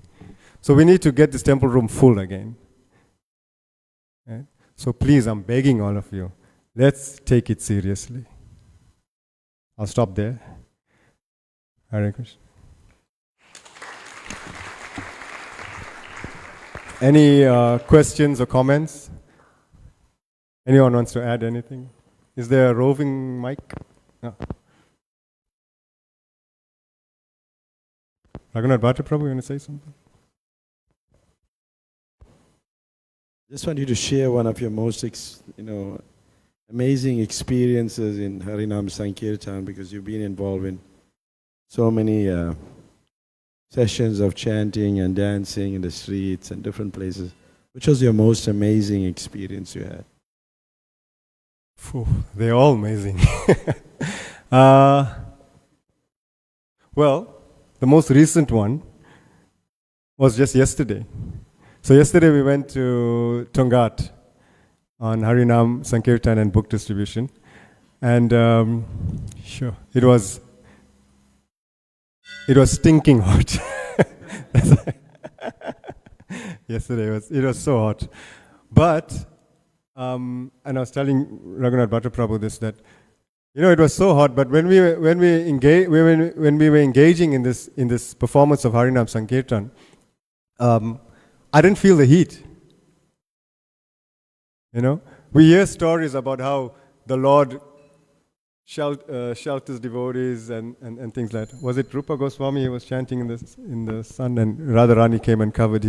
So we need to get this temple room full again. Right? So please, I'm begging all of you, let's take it seriously. I'll stop there. Hare Krishna. Any questions or comments? Anyone wants to add anything? Is there a roving mic? No. Raghunath Bhatta Prabhu, you want to say something? Just want you to share one of your most, amazing experiences in Harinam Sankirtan, because you've been involved in so many sessions of chanting and dancing in the streets and different places Which was your most amazing experience you had? Phew, they're all amazing. uh, well, the most recent one was just yesterday. So yesterday we went to Tongat on Harinam Sankirtan and book distribution. And sure, it was stinking hot. Yesterday it was so hot. But and I was telling Raghunath Bhattaprabhu this, that it was so hot, but when we were engaging in this performance of Harinam Sankirtan, I didn't feel the heat. We hear stories about how the Lord shelters devotees and things like that. Was it Rupa Goswami? He was chanting in the sun, and Radharani came and covered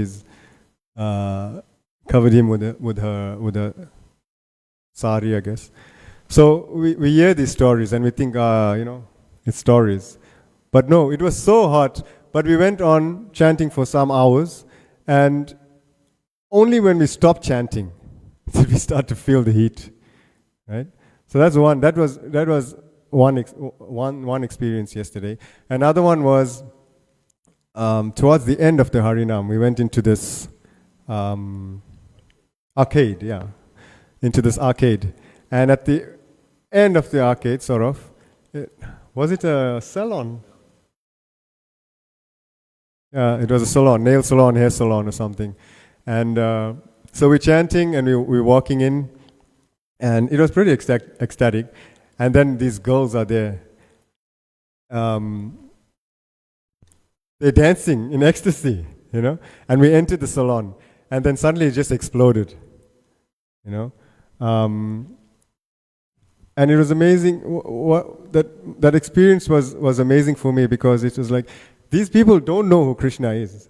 him with her sari, I guess. So we hear these stories and we think, it's stories. But no, it was so hot. But we went on chanting for some hours, and only when we stopped chanting did we start to feel the heat, right? So that's one. That was one experience yesterday. Another one was towards the end of the Harinam. We went into this arcade, into this arcade, and at the end of the arcade, sort of, was it a salon? Yeah, it was a salon, nail salon, hair salon, or something. And so we're chanting and we're walking in, and it was pretty ecstatic. And then these girls are there. They're dancing in ecstasy, And we entered the salon, and then suddenly it just exploded, And it was amazing. That experience was amazing for me, because it was like, these people don't know who Krishna is.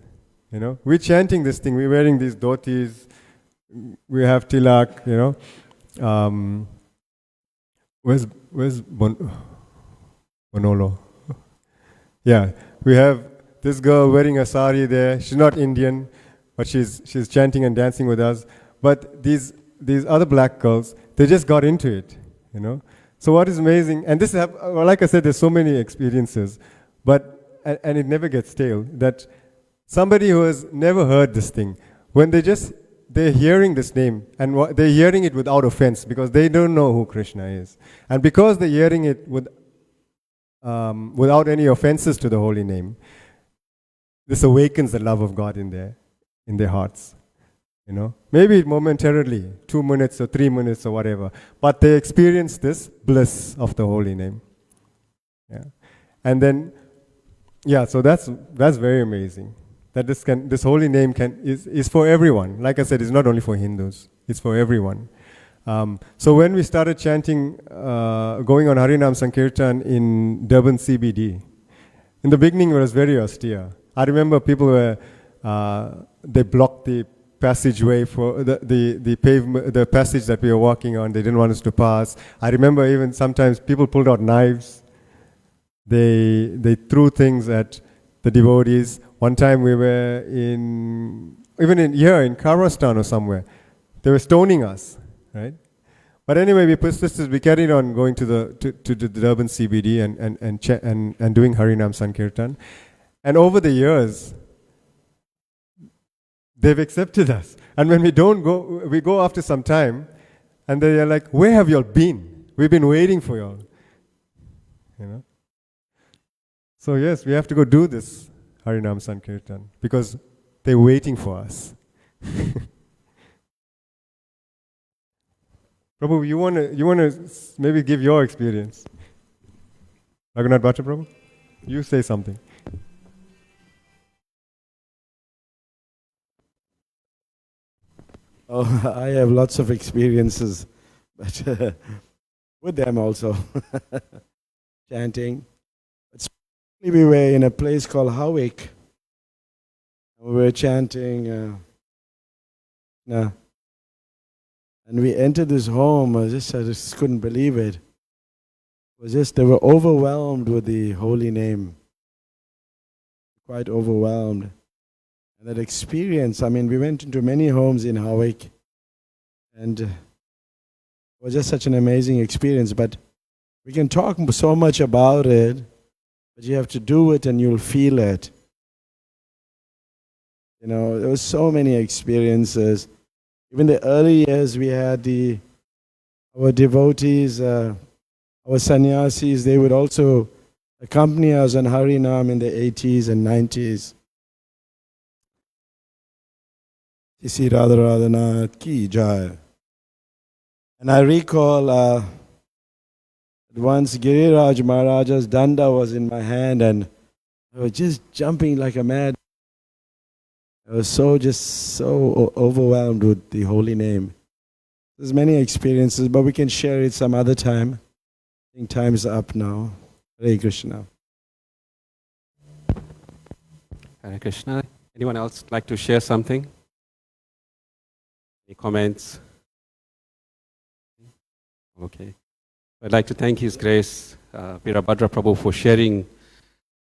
We're chanting this thing. We're wearing these dhotis. We have tilak. Where's Bonolo? Yeah, we have this girl wearing a sari there. She's not Indian, but she's chanting and dancing with us. But these other black girls, they just got into it. So what is amazing, and this like I said, there's so many experiences, but and it never gets stale, that somebody who has never heard this thing, when they're hearing this name, and they're hearing it without offense, because they don't know who Krishna is. And because they're hearing it without any offenses to the holy name, this awakens the love of God in their hearts. Maybe momentarily, 2 minutes or 3 minutes or whatever, but they experience this bliss of the holy name. Yeah. And then, so that's very amazing. That this holy name is for everyone. Like I said, it's not only for Hindus, it's for everyone. So when we started chanting, going on Harinam Sankirtan in Durban CBD, in the beginning it was very austere. I remember people they blocked the passageway for the pavement, the passage that we were walking on. They didn't want us to pass. I remember even sometimes people pulled out knives. They threw things at the devotees. One time we were in Karastan or somewhere. They were stoning us, right? But anyway, we persisted. We carried on going to the Durban CBD and doing Harinam Sankirtan. And over the years, they've accepted us. And when we don't go, we go after some time, and they are like, "Where have you all been? We've been waiting for you all." So yes, we have to go do this Harinam Sankirtan, because they're waiting for us. Prabhu, you wanna maybe give your experience? Raghunath Bhattaprabhu, you say something. Oh, I have lots of experiences, but with them also, chanting. We were in a place called Howick. We were chanting, and we entered this home. I just couldn't believe it. They were overwhelmed with the holy name, quite overwhelmed. And that experience, I mean, we went into many homes in Hawaii, and it was just such an amazing experience. But we can talk so much about it, but you have to do it and you'll feel it. You know, there was so many experiences. Even the early years, we had our devotees, our sannyasis, they would also accompany us on Harinam in the 80s and 90s. Isi Radharanath ki jai. And I recall once Giriraj Maharaja's danda was in my hand and I was just jumping like a mad. I was so overwhelmed with the holy name. There's many experiences, but we can share it some other time. I think time's up now. Hare Krishna. Hare Krishna. Anyone else like to share something? Any comments? Okay. I'd like to thank His Grace, Virabhadra Prabhu, for sharing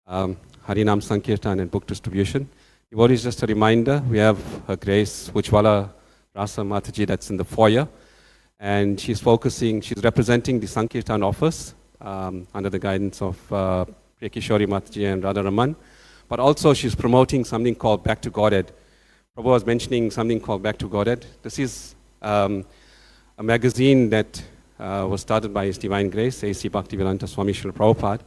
Harinam Sankirtan and book distribution. Devotees, just a reminder, we have Her Grace Ujjwala Rasa Mataji that's in the foyer. And she's representing the Sankirtan office under the guidance of Kishori Mataji and Radha Raman. But also she's promoting something called Back to Godhead. Prabhu was mentioning something called Back to Godhead. This is a magazine that was started by His Divine Grace, A.C. Bhaktivedanta Swami Srila Prabhupada.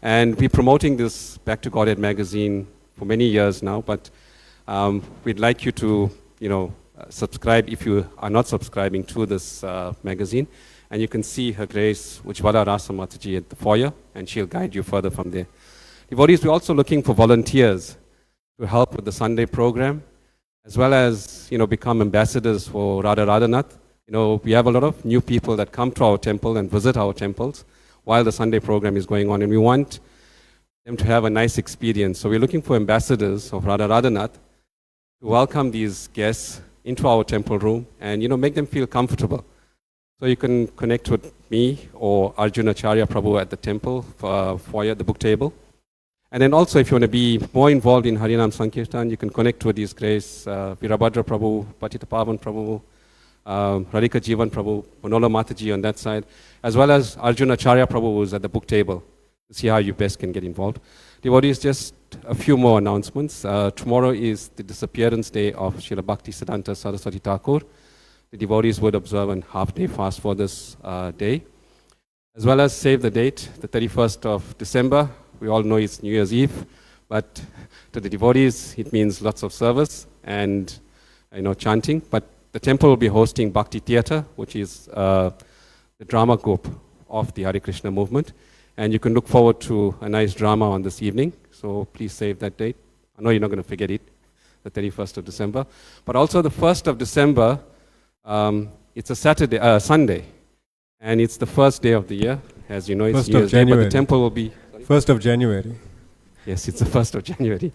And we're promoting this Back to Godhead magazine for many years now, but we'd like you to, subscribe if you are not subscribing to this magazine. And you can see Her Grace Ujjwala Rasa Mataji at the foyer, and she'll guide you further from there. Devotees, we're also looking for volunteers to help with the Sunday program, as well as, become ambassadors for Radha Radhanath. We have a lot of new people that come to our temple and visit our temples while the Sunday program is going on, and we want them to have a nice experience. So we're looking for ambassadors of Radha Radhanath to welcome these guests into our temple room and, make them feel comfortable. So you can connect with me or Arjuna Acharya Prabhu at the temple foyer, the book table. And then also, if you want to be more involved in Harinam Sankirtan, you can connect with His Grace Virabhadra Prabhu, Patita Pavan Prabhu, Radhika Jivan Prabhu, Manola Mataji on that side, as well as Arjuna Acharya Prabhu, who's at the book table, to see how you best can get involved. Devotees, just a few more announcements. Tomorrow is the disappearance day of Srila Bhakti Siddhanta Saraswati Thakur. The devotees would observe a half-day fast for this day. As well as save the date, the 31st of December. We all know it's New Year's Eve, but to the devotees, it means lots of service and chanting. But the temple will be hosting Bhakti Theatre, which is the drama group of the Hare Krishna movement. And you can look forward to a nice drama on this evening. So please save that date. I know you're not going to forget it, the 31st of December. But also the 1st of December, it's a Sunday. And it's the first day of the year. As you know, it's New Year's Day, but the temple will be... 1st of January. Yes, it's the 1st of January.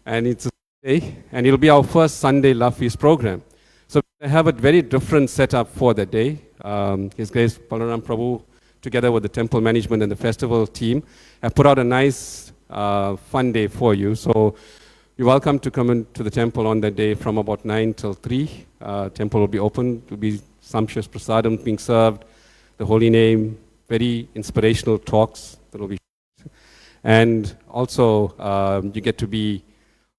And it's a day, and it'll be our first Sunday Love Feast program. So I have a very different setup for the day. His Grace Balaram Prabhu, together with the temple management and the festival team, have put out a nice, fun day for you. So you're welcome to come into the temple on that day from about 9 till 3. Temple will be open. There will be sumptuous prasadam being served, the holy name, very inspirational talks that will be. And also, you get to be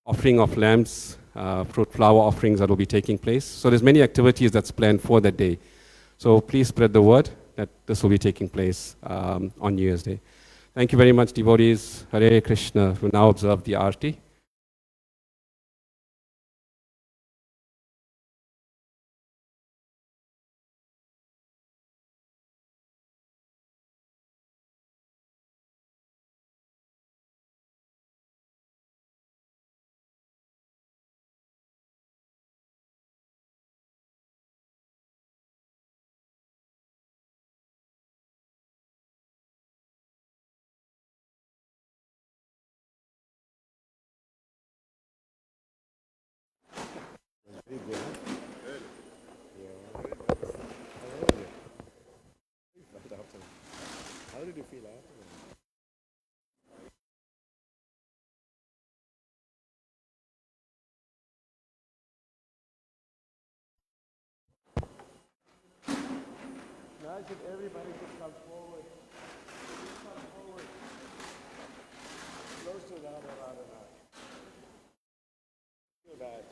offering of lamps, fruit flower offerings that will be taking place. So there's many activities that's planned for that day. So please spread the word that this will be taking place on New Year's Day. Thank you very much, devotees. Hare Krishna. We'll now observe the Aarti. How did you feel after? like if everybody could come forward. Please come forward. Close to Radha Radha. Do that.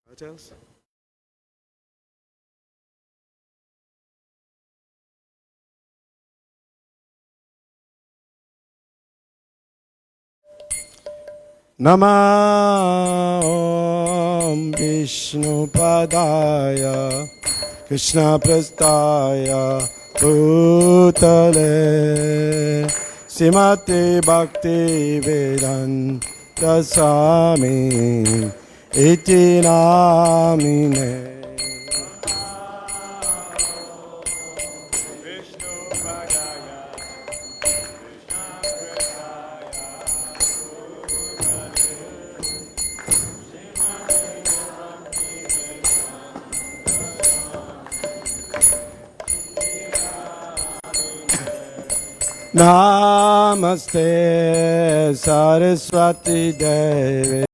What else? Nama Om Vishnu Padaya Krishna Prastaya Bhutale Simati Bhakti Vedanta Swami Iti Namine Namaste Saraswati Devi